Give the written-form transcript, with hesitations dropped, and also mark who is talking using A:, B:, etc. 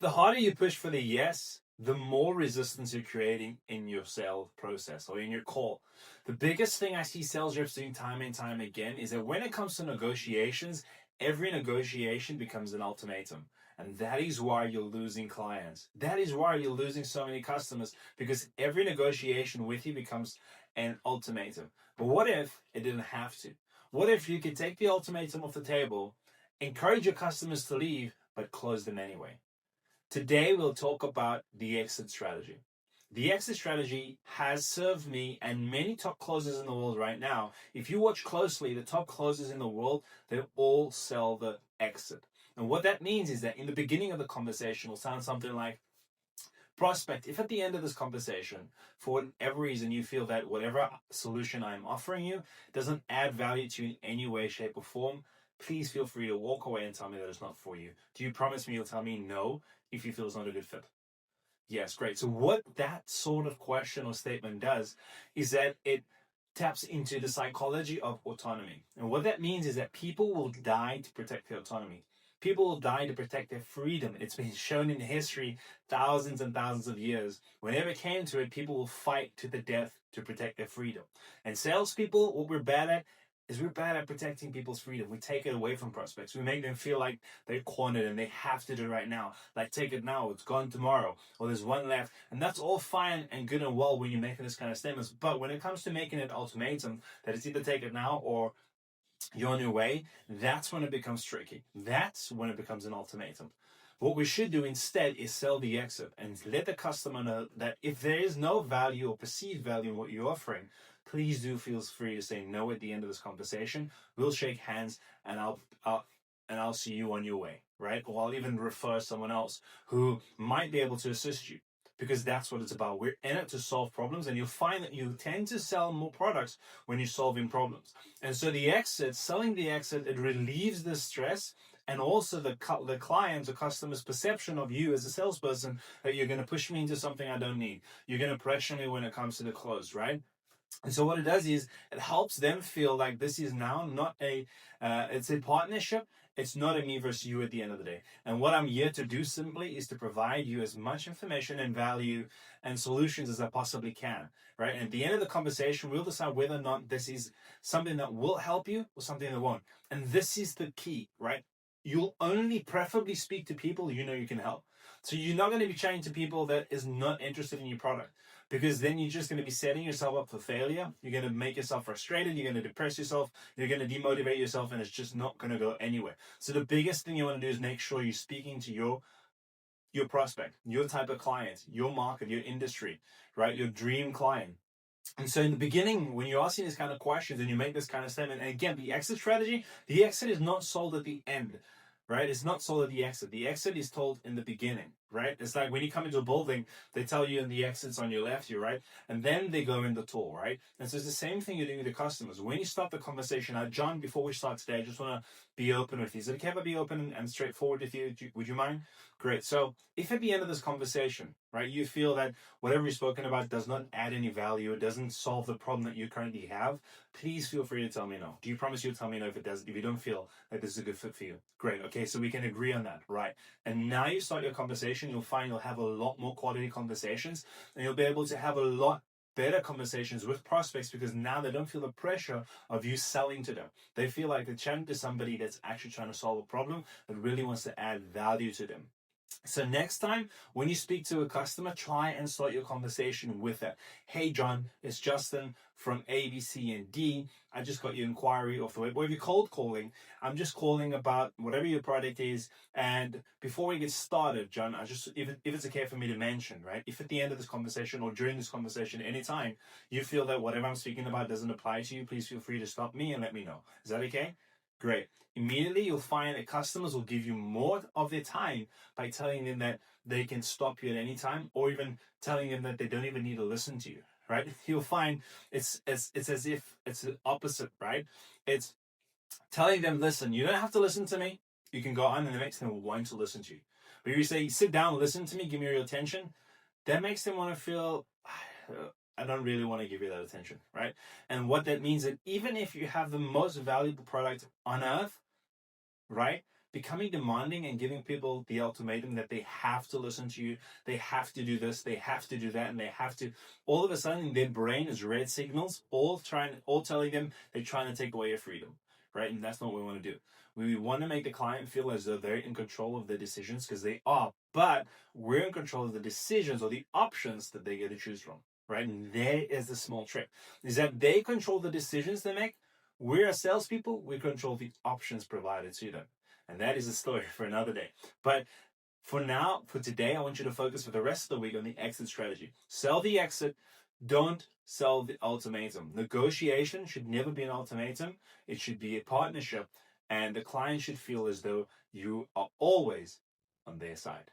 A: The harder you push for the yes, the more resistance you're creating in your sales process or in your call. The biggest thing I see sales reps doing time and time again is that when it comes to negotiations, every negotiation becomes an ultimatum. And that is why you're losing clients. That is why you're losing so many customers, because every negotiation with you becomes an ultimatum. But what if it didn't have to? What if you could take the ultimatum off the table, encourage your customers to leave, but close them anyway? Today, we'll talk about the exit strategy. The exit strategy has served me and many top closers in the world right now. If you watch closely, the top closers in the world, they all sell the exit. And what that means is that in the beginning of the conversation, will sound something like, prospect, if at the end of this conversation, for whatever reason, you feel that whatever solution I'm offering you doesn't add value to you in any way, shape, or form, please feel free to walk away and tell me that it's not for you. Do you promise me you'll tell me no if you feel it's not a good fit? Yes, great. So what that sort of question or statement does is that it taps into the psychology of autonomy. And what that means is that people will die to protect their autonomy. People will die to protect their freedom. It's been shown in history thousands and thousands of years. Whenever it came to it, people will fight to the death to protect their freedom. And salespeople, what we're bad at is we're bad at protecting people's freedom. We take it away from prospects. We make them feel like they're cornered and they have to do it right now. Like, take it now, it's gone tomorrow, or there's one left. And that's all fine and good and well when you're making this kind of statements. But when it comes to making an ultimatum that it's either take it now or you're on your way, that's when it becomes tricky. That's when it becomes an ultimatum. What we should do instead is sell the exit and let the customer know that if there is no value or perceived value in what you're offering, please do feel free to say no at the end of this conversation. We'll shake hands and I'll see you on your way, right? Or I'll even refer someone else who might be able to assist you, because that's what it's about. We're in it to solve problems, and you'll find that you tend to sell more products when you're solving problems. And so the exit, selling the exit, it relieves the stress and also the client's or customer's perception of you as a salesperson, that you're going to push me into something I don't need. You're going to pressure me when it comes to the close, right? And so what it does is it helps them feel like this is now not it's a partnership. It's not a me versus you at the end of the day. And what I'm here to do simply is to provide you as much information and value and solutions as I possibly can, right? And at the end of the conversation, we'll decide whether or not this is something that will help you or something that won't. And this is the key, right? You'll only preferably speak to people you know you can help. So you're not going to be chatting to people that is not interested in your product, because then you're just going to be setting yourself up for failure. You're going to make yourself frustrated. You're going to depress yourself. You're going to demotivate yourself, and it's just not going to go anywhere. So the biggest thing you want to do is make sure you're speaking to your prospect, your type of client, your market, your industry, right? Your dream client. And so in the beginning, when you're asking these kind of questions and you make this kind of statement, and again, the exit strategy, the exit is not sold at the end, right? It's not sold at the exit. The exit is told in the beginning, right? It's like when you come into a building, they tell you in the exits on your left, your right, and then they go in the tour, right? And so it's the same thing you're doing with the customers. When you start the conversation, John, before we start today, I just want to be open with you. Is it okay if I be open and straightforward with you? Would you mind? Great. So if at the end of this conversation, right, you feel that whatever you've spoken about does not add any value, it doesn't solve the problem that you currently have, please feel free to tell me no. Do you promise you'll tell me no if it does, if you don't feel like this is a good fit for you? Great. Okay, so we can agree on that, right? And now you start your conversation, you'll find you'll have a lot more quality conversations, and you'll be able to have a lot better conversations with prospects, because now they don't feel the pressure of you selling to them. They feel like they're chatting to somebody that's actually trying to solve a problem that really wants to add value to them. So next time when you speak to a customer, try and start your conversation with it. Hey John, it's Justin from A, B, C, and D. I just got your inquiry off the web. Or if you're cold calling, I'm just calling about whatever your product is. And before we get started, John, if it's okay for me to mention, right? If at the end of this conversation or during this conversation, anytime you feel that whatever I'm speaking about doesn't apply to you, please feel free to stop me and let me know. Is that okay? Great. Immediately, you'll find that customers will give you more of their time by telling them that they can stop you at any time, or even telling them that they don't even need to listen to you, right? You'll find it's as if it's the opposite, right? It's telling them, listen, you don't have to listen to me. You can go on, and it makes them want to listen to you. But if you say, sit down, listen to me, give me your attention, that makes them want to feel, I don't really want to give you that attention, right? And what that means is that even if you have the most valuable product on earth, right, becoming demanding and giving people the ultimatum that they have to listen to you, they have to do this, they have to do that, and they have to, all of a sudden their brain is red signals, all telling them they're trying to take away your freedom, right? And that's not what we want to do. We want to make the client feel as though they're in control of the decisions, because they are, but we're in control of the decisions or the options that they get to choose from, right? And there is the small trick, is that they control the decisions they make. We're salespeople, we control the options provided to them. And that is a story for another day. But for now, for today, I want you to focus for the rest of the week on the exit strategy. Sell the exit. Don't sell the ultimatum. Negotiation should never be an ultimatum. It should be a partnership. And the client should feel as though you are always on their side.